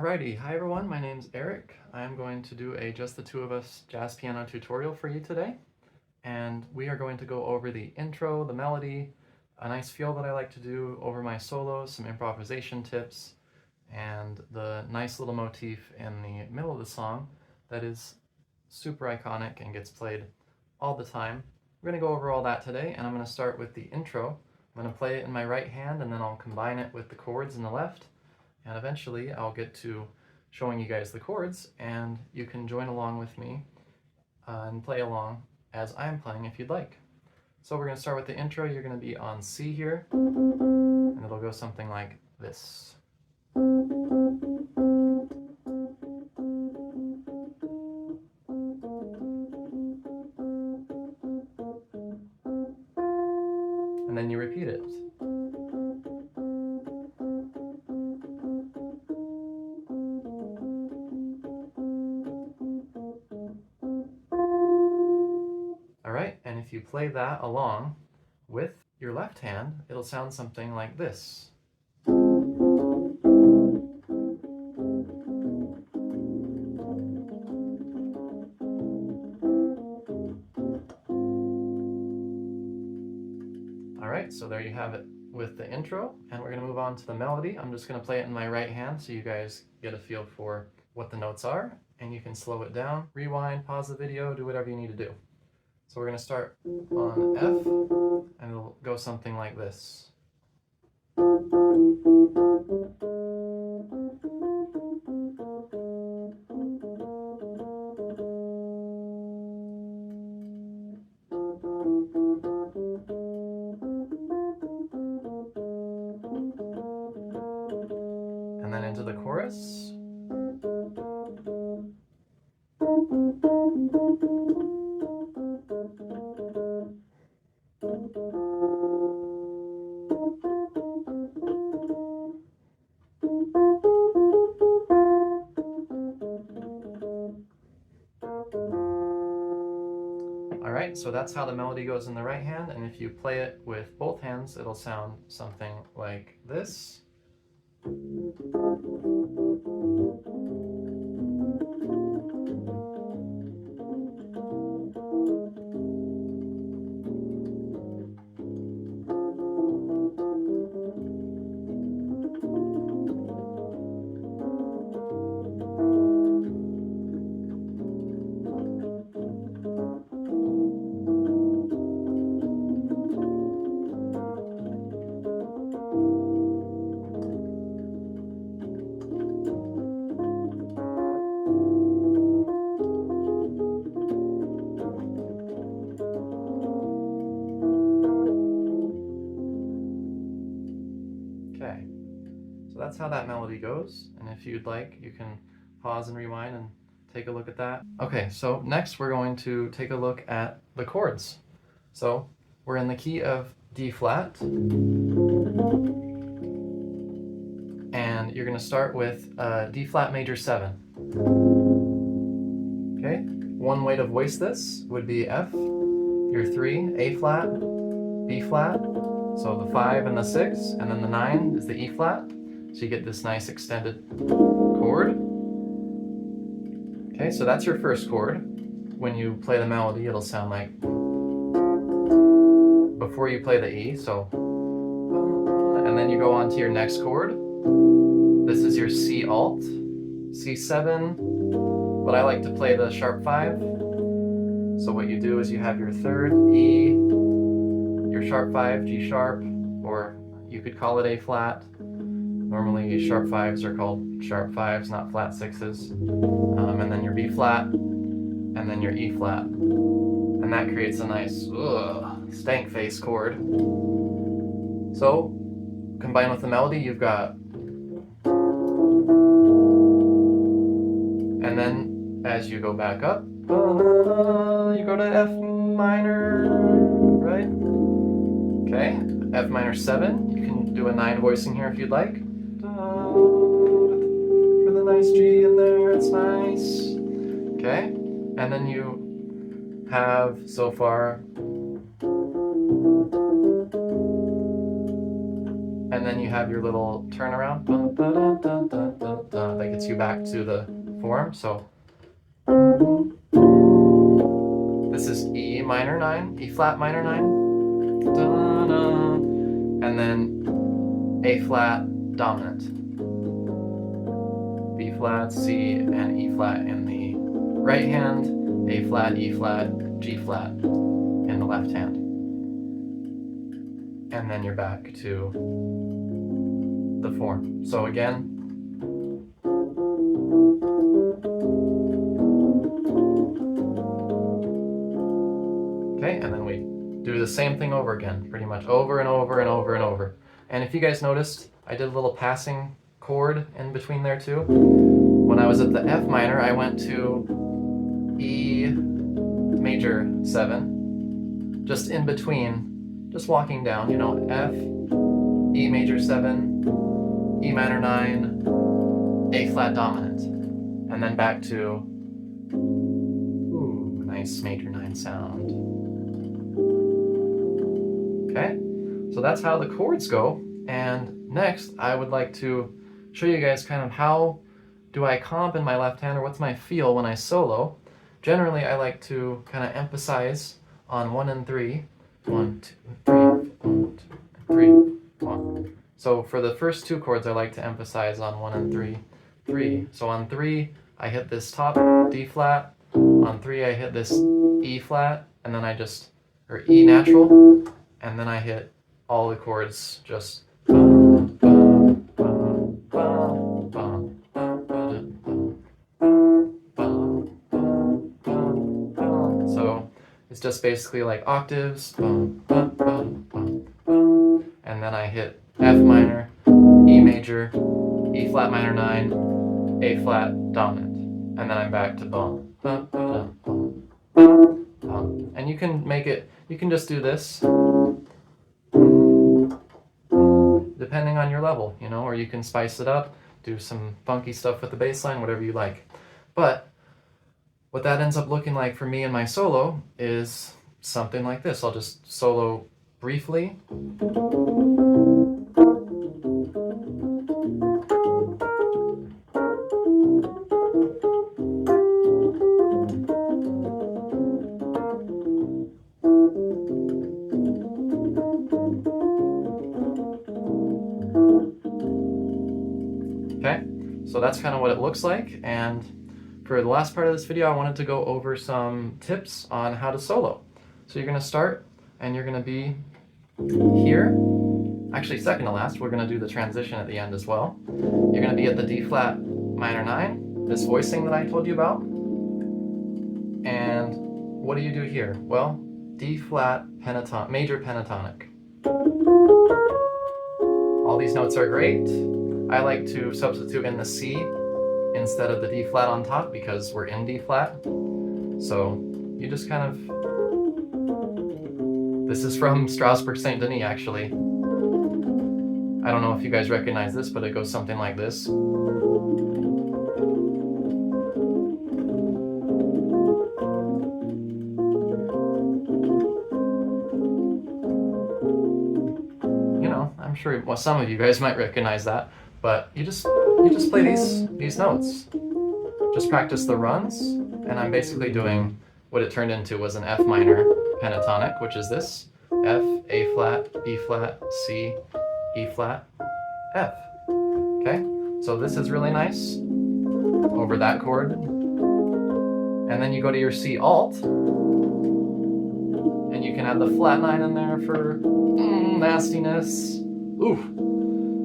Alrighty, hi everyone, my name's Eric. I'm going to do a Just the Two of Us jazz piano tutorial for you today. And we are going to go over the intro, the melody, a nice feel that I like to do over my solos, some improvisation tips, and the nice little motif in the middle of the song that is super iconic and gets played all the time. We're going to go over all that today, and I'm going to start with the intro. I'm going to play it in my right hand, and then I'll combine it with the chords in the left. And eventually I'll get to showing you guys the chords, and you can join along with me and play along as I'm playing if you'd like. So we're going to start with the intro. You're going to be on C here, and it'll go something like this. And then you repeat it. Alright, and if you play that along with your left hand, it'll sound something like this. Alright, so there you have it with the intro, and we're going to move on to the melody. I'm just going to play it in my right hand so you guys get a feel for what the notes are, and you can slow it down, rewind, pause the video, do whatever you need to do. So we're going to start on F, and it'll go something like this. And then into the chorus. Alright, so that's how the melody goes in the right hand, and if you play it with both hands, it'll sound something like this. Okay, so that's how that melody goes, and if you'd like, you can pause and rewind and take a look at that. Okay, so next we're going to take a look at the chords. So we're in the key of D flat, and you're going to start with D flat major 7. Okay, one way to voice this would be F, your 3, A flat, B flat, so the 5 and the 6, and then the 9 is the E flat, so you get this nice extended chord. Okay, so that's your first chord. When you play the melody, it'll sound like before you play the E, so, and then you go on to your next chord. This is your C alt, C7, but I like to play the sharp 5. So what you do is you have your third E, your sharp 5, G sharp, or you could call it A flat. Normally sharp 5s are called sharp 5s, not flat 6s. And then your B flat, and then your E flat. And that creates a nice stank face chord. So, combined with the melody, you've got, and then as you go back up, you go to F minor, right? Okay, F minor 7. You can do a 9 voicing here if you'd like. For the nice G in there, it's nice. Okay, and then you have so far and then you have your little turnaround that gets you back to the form. So this is E minor 9, E flat minor 9, and then A flat dominant, B flat, C, and E flat in the right hand, A flat, E flat, G flat in the left hand. And then you're back to the form. So again, okay, and then we do the same thing over again, pretty much over and over and over and over. And if you guys noticed, I did a little passing chord in between there too. When I was at the F minor, I went to E major 7, just in between, just walking down, you know, F, E major 7, E minor 9, A flat dominant, and then back to, ooh, nice major 9 sound. Okay, so that's how the chords go. And next, I would like to show you guys kind of how do I comp in my left hand, or what's my feel when I solo. Generally, I like to kind of emphasize on 1 and 3. 1, 2, 3, 1, 2, 3, 1. So for the first two chords, I like to emphasize on 1 and 3, 3. So on 3, I hit this top D flat. On 3, I hit this E flat, and then I just, or E natural, and then I hit all the chords just. So it's just basically like octaves, and then I hit F minor, E major, E flat minor 9, A flat dominant, and then I'm back to bum. And you can make it, you can just do this depending on your level, you know, or you can spice it up, do some funky stuff with the bass line, whatever you like. But what that ends up looking like for me in my solo is something like this. I'll just solo briefly. Okay, so that's kind of what it looks like, and for the last part of this video, I wanted to go over some tips on how to solo. So you're going to start, and you're going to be here. Actually, second to last, we're going to do the transition at the end as well. You're going to be at the D flat minor 9, this voicing that I told you about. And what do you do here? Well, D flat pentatonic, major pentatonic. All these notes are great. I like to substitute in the C instead of the D flat on top because we're in D flat. So you just kind of, this is from Strasbourg Saint Denis actually. I don't know if you guys recognize this, but it goes something like this. You know, I'm sure well, some of you guys might recognize that. But you just play these notes. Just practice the runs, and I'm basically doing what it turned into was an F minor pentatonic, which is this: F, A flat, B flat, C, E flat, F. Okay, so this is really nice over that chord, and then you go to your C alt, and you can add the flat 9 in there for nastiness. Oof.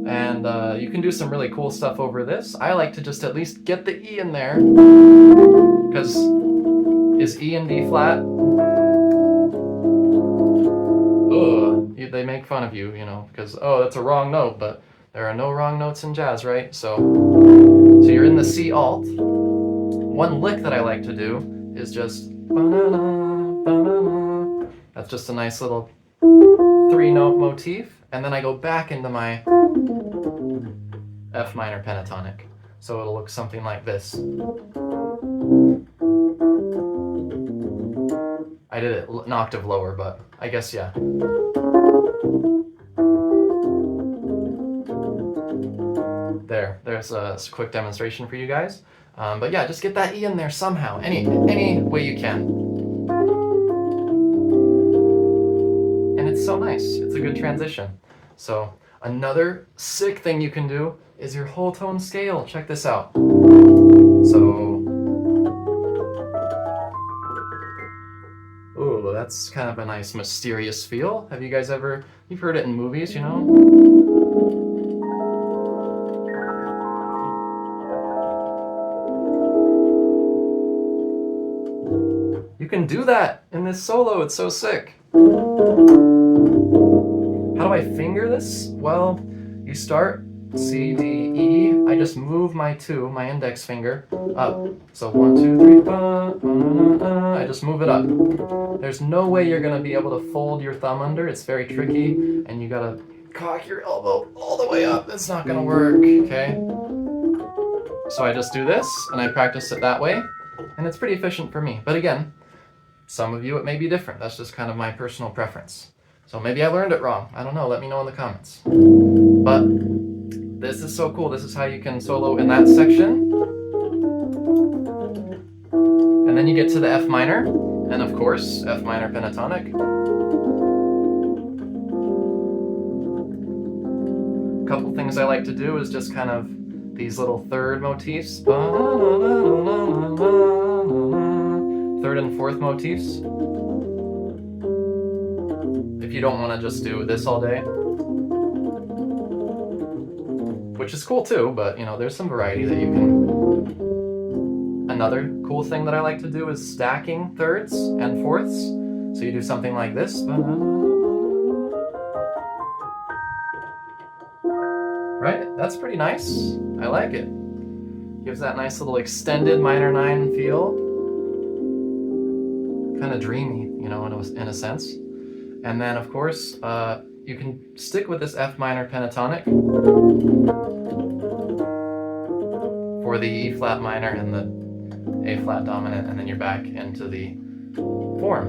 And you can do some really cool stuff over this. I like to just at least get the E in there, because is E and D flat? Ugh, they make fun of you, you know, because, oh, that's a wrong note, but there are no wrong notes in jazz, right? So you're in the C alt. One lick that I like to do is just, that's just a nice little 3-note motif. And then I go back into my F minor pentatonic. So it'll look something like this. I did it an octave lower, but I guess, yeah. there's a quick demonstration for you guys. But yeah, just get that E in there somehow, any way you can. And it's so nice. It's a good transition. So another sick thing you can do is your whole tone scale. Check this out. So, ooh, that's kind of a nice mysterious feel. Have you guys you've heard it in movies, you know? You can do that in this solo, it's so sick. How do I finger this? Well, you start C, D, E. I just move my index finger up. So 1, 2, 3, ba, ba, na, na. I just move it up. There's no way you're gonna be able to fold your thumb under. It's very tricky, and you gotta cock your elbow all the way up. It's not gonna work, okay? So I just do this, and I practice it that way, and it's pretty efficient for me. But again, some of you it may be different. That's just kind of my personal preference. So maybe I learned it wrong. I don't know. Let me know in the comments. But this is so cool. This is how you can solo in that section. And then you get to the F minor, and of course, F minor pentatonic. A couple things I like to do is just kind of these little third motifs. Third and fourth motifs. If you don't want to just do this all day, which is cool too, but you know, there's some variety that you can. Another cool thing that I like to do is stacking thirds and fourths. So you do something like this. Right? That's pretty nice. I like it. Gives that nice little extended minor 9 feel. Kind of dreamy, you know, in a sense. And then, of course, you can stick with this F minor pentatonic for the E flat minor and the A flat dominant, and then you're back into the form.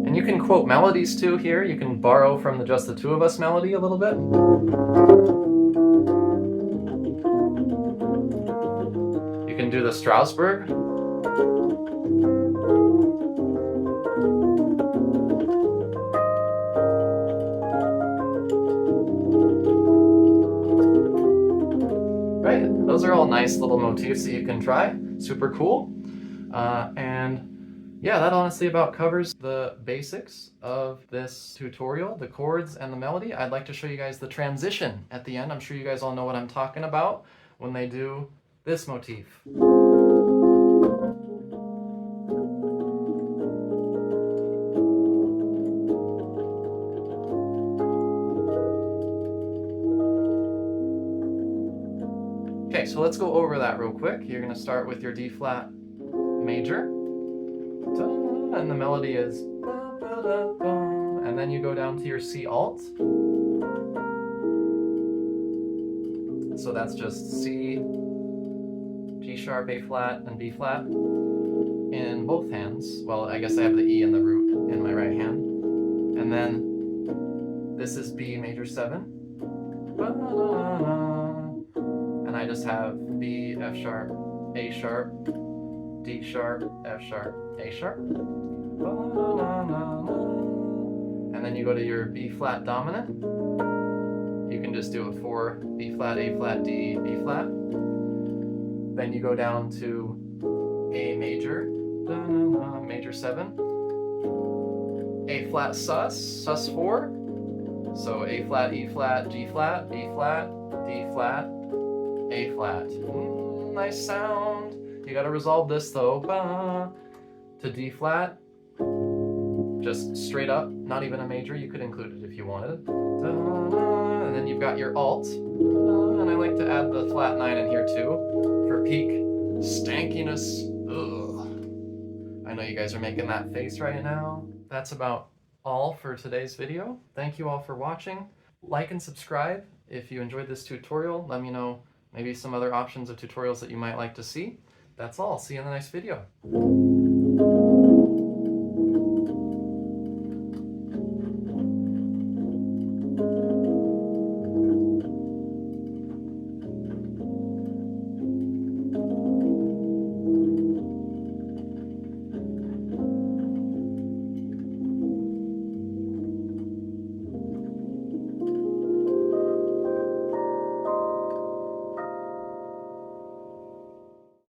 And you can quote melodies too here. You can borrow from the Just the Two of Us melody a little bit. You can do the Strasbourg. Right? Those are all nice little motifs that you can try. Super cool. And yeah, that honestly about covers the basics of this tutorial, the chords and the melody. I'd like to show you guys the transition at the end. I'm sure you guys all know what I'm talking about when they do this motif. Okay, so let's go over that real quick. You're going to start with your D flat major. And the melody is, and then you go down to your C alt. So that's just C, G sharp, A flat, and B flat in both hands. Well, I guess I have the E and the root in my right hand. And then this is B major 7. And I just have B, F sharp, A sharp, D sharp, F sharp, A sharp. And then you go to your B flat dominant. You can just do a 4, B flat, A flat, D, B flat. Then you go down to A major, major 7. A flat sus 4. So A flat, E flat, G flat, B flat, D flat, A flat. Nice sound. You gotta resolve this though. To D flat. Just straight up, not even a major. You could include it if you wanted. And then you've got your alt. And I like to add the flat 9 in here too for peak stankiness. Ugh. I know you guys are making that face right now. That's about all for today's video. Thank you all for watching. Like and subscribe if you enjoyed this tutorial. Let me know maybe some other options of tutorials that you might like to see. that's all. See you in the next video.